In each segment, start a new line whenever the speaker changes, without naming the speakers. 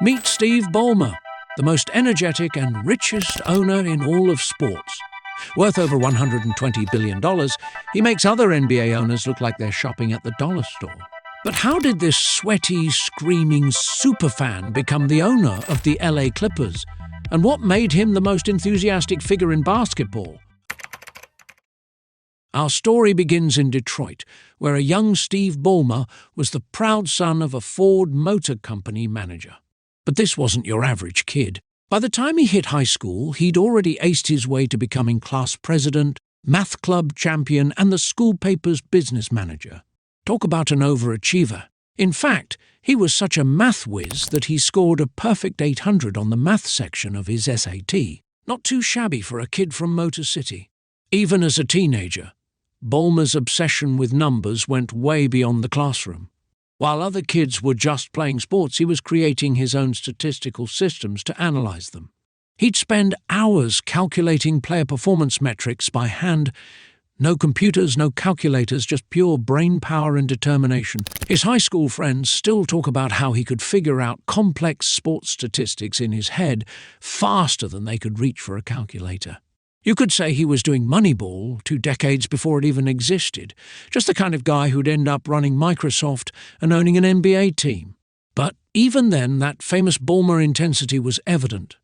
Meet Steve Ballmer, the most energetic and richest owner in all of sports. Worth over $120 billion, he makes other NBA owners look like they're shopping at the dollar store. But how did this sweaty, screaming superfan become the owner of the LA Clippers? And what made him the most enthusiastic figure in basketball? Our story begins in Detroit, where a young Steve Ballmer was the proud son of a Ford Motor Company manager. But this wasn't your average kid. By the time he hit high school, he'd already aced his way to becoming class president, math club champion, and the school paper's business manager. Talk about an overachiever. In fact, he was such a math whiz that he scored a perfect 800 on the math section of his SAT. Not too shabby for a kid from Motor City. Even as a teenager, Ballmer's obsession with numbers went way beyond the classroom. While other kids were just playing sports, he was creating his own statistical systems to analyze them. He'd spend hours calculating player performance metrics by hand. No computers, no calculators, just pure brain power and determination. His high school friends still talk about how he could figure out complex sports statistics in his head faster than they could reach for a calculator. You could say he was doing Moneyball 2 decades before it even existed, just the kind of guy who'd end up running Microsoft and owning an NBA team. But even then, that famous Ballmer intensity was evident.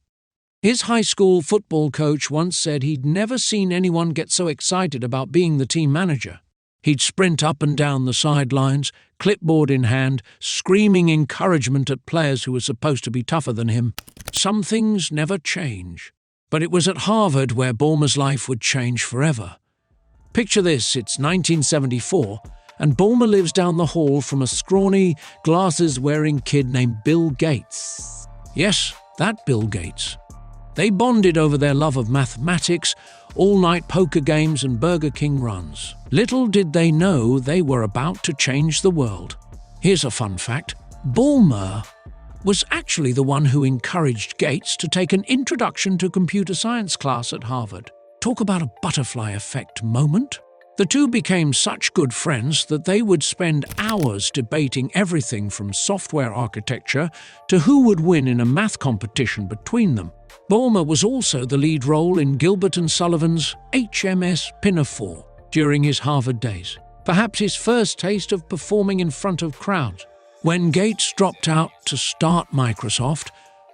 His high school football coach once said he'd never seen anyone get so excited about being the team manager. He'd sprint up and down the sidelines, clipboard in hand, screaming encouragement at players who were supposed to be tougher than him. Some things never change. But it was at Harvard where Ballmer's life would change forever. Picture this, it's 1974, and Ballmer lives down the hall from a scrawny, glasses-wearing kid named Bill Gates. Yes, that Bill Gates. They bonded over their love of mathematics, all-night poker games and Burger King runs. Little did they know they were about to change the world. Here's a fun fact. Ballmer was actually the one who encouraged Gates to take an introduction to computer science class at Harvard. Talk about a butterfly effect moment. The two became such good friends that they would spend hours debating everything from software architecture to who would win in a math competition between them. Ballmer was also the lead role in Gilbert and Sullivan's HMS Pinafore during his Harvard days, perhaps his first taste of performing in front of crowds. When Gates dropped out to start Microsoft,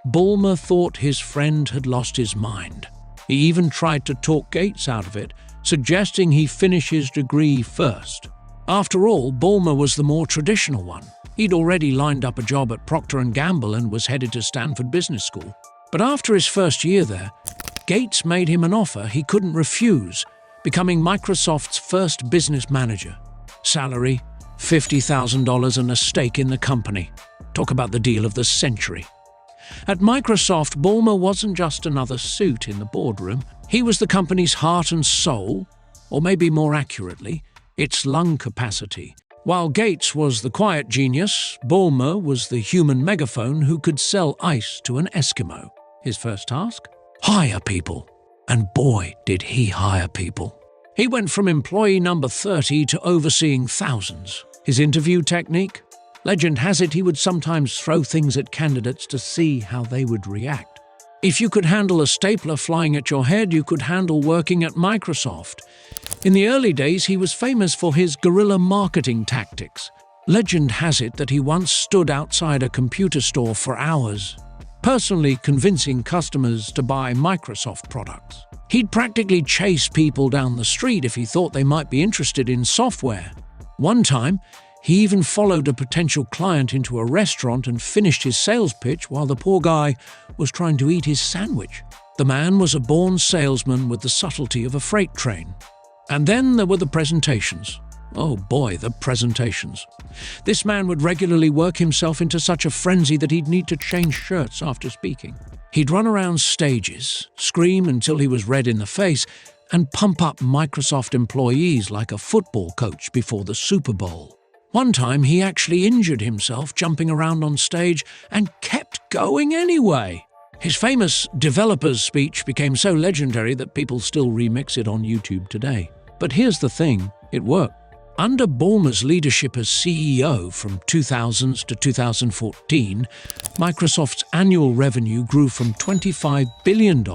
Ballmer thought his friend had lost his mind. He even tried to talk Gates out of it, suggesting he finish his degree first. After all, Ballmer was the more traditional one. He'd already lined up a job at Procter & Gamble and was headed to Stanford Business School. But after his first year there, Gates made him an offer he couldn't refuse, becoming Microsoft's first business manager. Salary, $50,000 and a stake in the company. Talk about the deal of the century. At Microsoft, Ballmer wasn't just another suit in the boardroom. He was the company's heart and soul, or maybe more accurately, its lung capacity. While Gates was the quiet genius, Ballmer was the human megaphone who could sell ice to an Eskimo. His first task? Hire people. And boy, did he hire people. He went from employee number 30 to overseeing thousands. His interview technique? Legend has it he would sometimes throw things at candidates to see how they would react. If you could handle a stapler flying at your head, you could handle working at Microsoft. In the early days, he was famous for his guerrilla marketing tactics. Legend has it that he once stood outside a computer store for hours, personally convincing customers to buy Microsoft products. He'd practically chase people down the street if he thought they might be interested in software. One time, he even followed a potential client into a restaurant and finished his sales pitch while the poor guy was trying to eat his sandwich. The man was a born salesman with the subtlety of a freight train. And then there were the presentations. Oh boy, the presentations. This man would regularly work himself into such a frenzy that he'd need to change shirts after speaking. He'd run around stages, scream until he was red in the face, and pump up Microsoft employees like a football coach before the Super Bowl. One time, he actually injured himself jumping around on stage and kept going anyway. His famous developers speech became so legendary that people still remix it on YouTube today. But here's the thing, it worked. Under Ballmer's leadership as CEO from 2000 to 2014, Microsoft's annual revenue grew from $25 billion to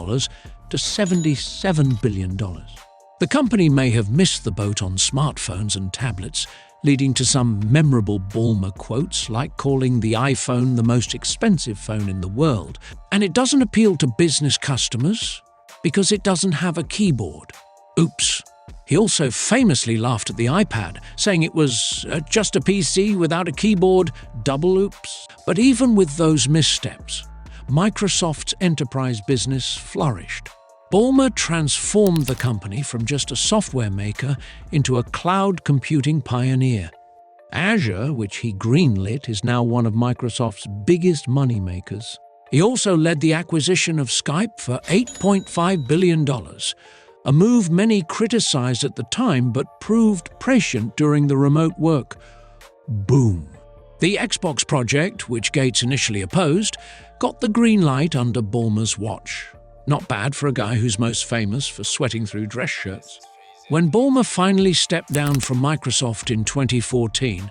$77 billion. The company may have missed the boat on smartphones and tablets, leading to some memorable Ballmer quotes like calling the iPhone the most expensive phone in the world. And it doesn't appeal to business customers because it doesn't have a keyboard. Oops. He also famously laughed at the iPad, saying it was just a PC without a keyboard, double oops. But even with those missteps, Microsoft's enterprise business flourished. Ballmer transformed the company from just a software maker into a cloud computing pioneer. Azure, which he greenlit, is now one of Microsoft's biggest moneymakers. He also led the acquisition of Skype for $8.5 billion, a move many criticized at the time but proved prescient during the remote work boom. The Xbox project, which Gates initially opposed, got the green light under Ballmer's watch. Not bad for a guy who's most famous for sweating through dress shirts. When Ballmer finally stepped down from Microsoft in 2014,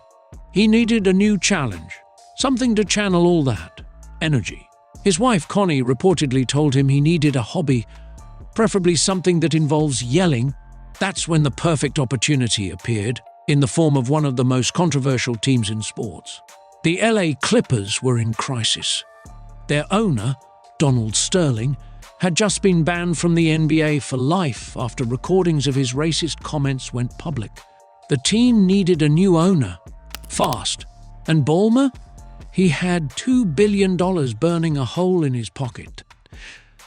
he needed a new challenge, something to channel all that energy. His wife Connie reportedly told him he needed a hobby, preferably something that involves yelling. That's when the perfect opportunity appeared, in the form of one of the most controversial teams in sports. The LA Clippers were in crisis. Their owner, Donald Sterling, had just been banned from the NBA for life after recordings of his racist comments went public. The team needed a new owner, fast, and Ballmer? He had $2 billion burning a hole in his pocket.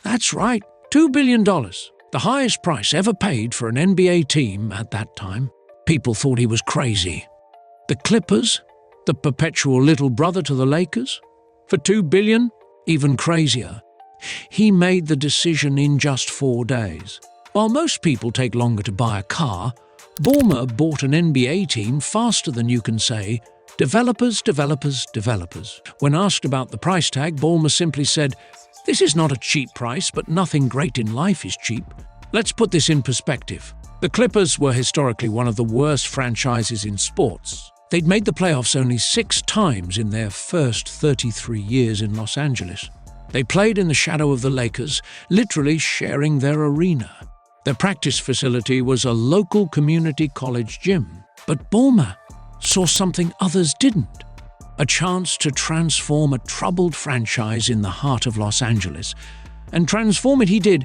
That's right, $2 billion, the highest price ever paid for an NBA team at that time. People thought he was crazy. The Clippers, the perpetual little brother to the Lakers? For $2 billion? Even crazier. He made the decision in just 4 days. While most people take longer to buy a car, Ballmer bought an NBA team faster than you can say, developers, developers, developers. When asked about the price tag, Ballmer simply said, "This is not a cheap price, but nothing great in life is cheap." Let's put this in perspective. The Clippers were historically one of the worst franchises in sports. They'd made the playoffs only 6 times in their first 33 years in Los Angeles. They played in the shadow of the Lakers, literally sharing their arena. Their practice facility was a local community college gym. But Ballmer saw something others didn't. A chance to transform a troubled franchise in the heart of Los Angeles. And transform it he did,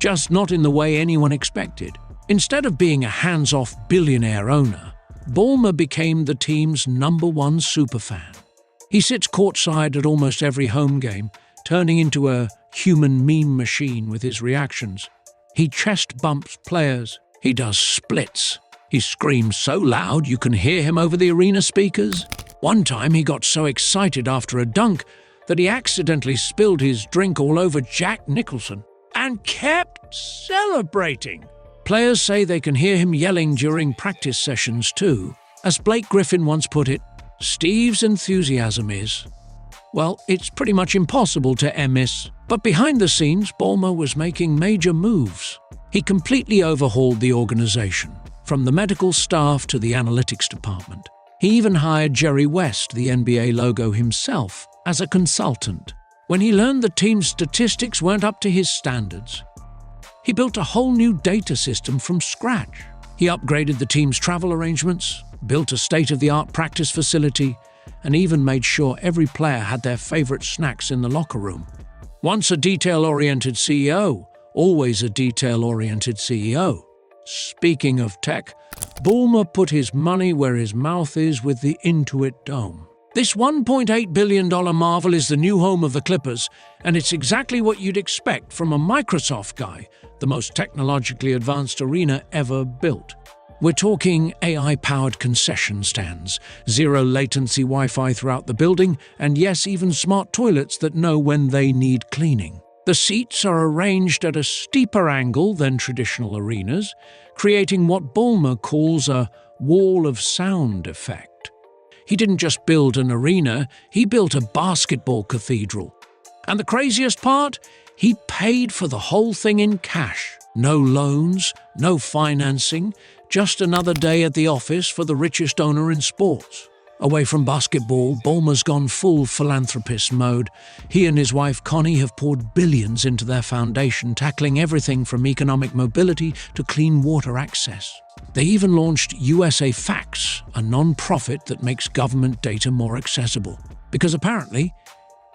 just not in the way anyone expected. Instead of being a hands-off billionaire owner, Ballmer became the team's #1 superfan. He sits courtside at almost every home game, turning into a human meme machine with his reactions. He chest bumps players. He does splits. He screams so loud you can hear him over the arena speakers. One time he got so excited after a dunk that he accidentally spilled his drink all over Jack Nicholson and kept celebrating. Players say they can hear him yelling during practice sessions too. As Blake Griffin once put it, Steve's enthusiasm is, well, it's pretty much impossible to miss. But behind the scenes, Ballmer was making major moves. He completely overhauled the organization, from the medical staff to the analytics department. He even hired Jerry West, the NBA logo himself, as a consultant. When he learned the team's statistics weren't up to his standards, he built a whole new data system from scratch. He upgraded the team's travel arrangements, built a state-of-the-art practice facility, and even made sure every player had their favorite snacks in the locker room. Once a detail-oriented CEO, always a detail-oriented CEO. Speaking of tech, Ballmer put his money where his mouth is with the Intuit Dome. This $1.8 billion marvel is the new home of the Clippers, and it's exactly what you'd expect from a Microsoft guy, the most technologically advanced arena ever built. We're talking AI-powered concession stands, zero-latency Wi-Fi throughout the building, and yes, even smart toilets that know when they need cleaning. The seats are arranged at a steeper angle than traditional arenas, creating what Ballmer calls a wall of sound effect. He didn't just build an arena, he built a basketball cathedral. And the craziest part? He paid for the whole thing in cash. No loans, no financing, Just another day at the office for the richest owner in sports. Away from basketball, Ballmer's gone full philanthropist mode. He and his wife Connie have poured billions into their foundation, tackling everything from economic mobility to clean water access. They even launched USA Facts, a non-profit that makes government data more accessible. Because apparently,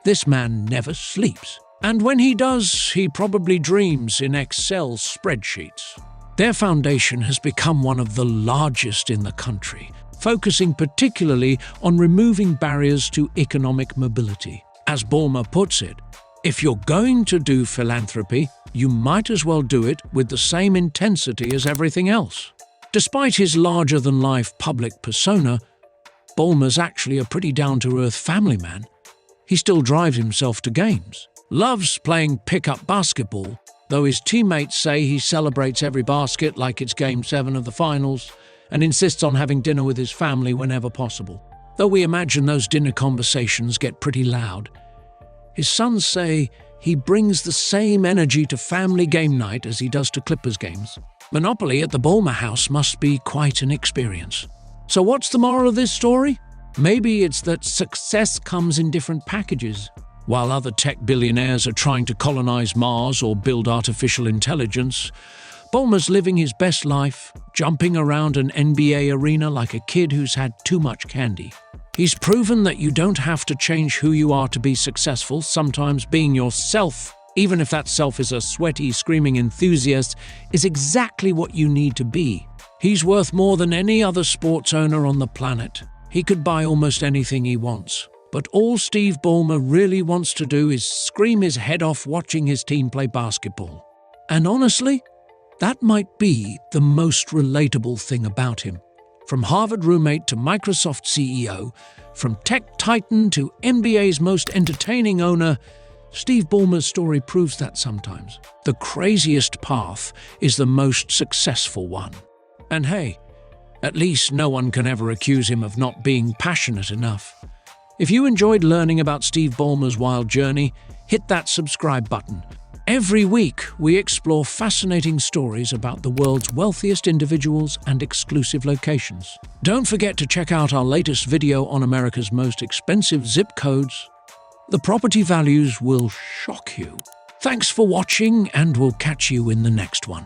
this man never sleeps. And when he does, he probably dreams in Excel spreadsheets. Their foundation has become one of the largest in the country, focusing particularly on removing barriers to economic mobility. As Ballmer puts it, if you're going to do philanthropy, you might as well do it with the same intensity as everything else. Despite his larger-than-life public persona, Ballmer's actually a pretty down-to-earth family man. He still drives himself to games, loves playing pickup basketball, though his teammates say he celebrates every basket like it's Game 7 of the finals, and insists on having dinner with his family whenever possible. Though we imagine those dinner conversations get pretty loud. His sons say he brings the same energy to family game night as he does to Clippers games. Monopoly at the Ballmer house must be quite an experience. So what's the moral of this story? Maybe it's that success comes in different packages. While other tech billionaires are trying to colonize Mars or build artificial intelligence, Ballmer's living his best life, jumping around an NBA arena like a kid who's had too much candy. He's proven that you don't have to change who you are to be successful. Sometimes being yourself, even if that self is a sweaty, screaming enthusiast, is exactly what you need to be. He's worth more than any other sports owner on the planet. He could buy almost anything he wants. But all Steve Ballmer really wants to do is scream his head off watching his team play basketball. And honestly, that might be the most relatable thing about him. From Harvard roommate to Microsoft CEO, from tech titan to NBA's most entertaining owner, Steve Ballmer's story proves that sometimes the craziest path is the most successful one. And hey, at least no one can ever accuse him of not being passionate enough. If you enjoyed learning about Steve Ballmer's wild journey, hit that subscribe button. Every week, we explore fascinating stories about the world's wealthiest individuals and exclusive locations. Don't forget to check out our latest video on America's most expensive zip codes. The property values will shock you. Thanks for watching, and we'll catch you in the next one.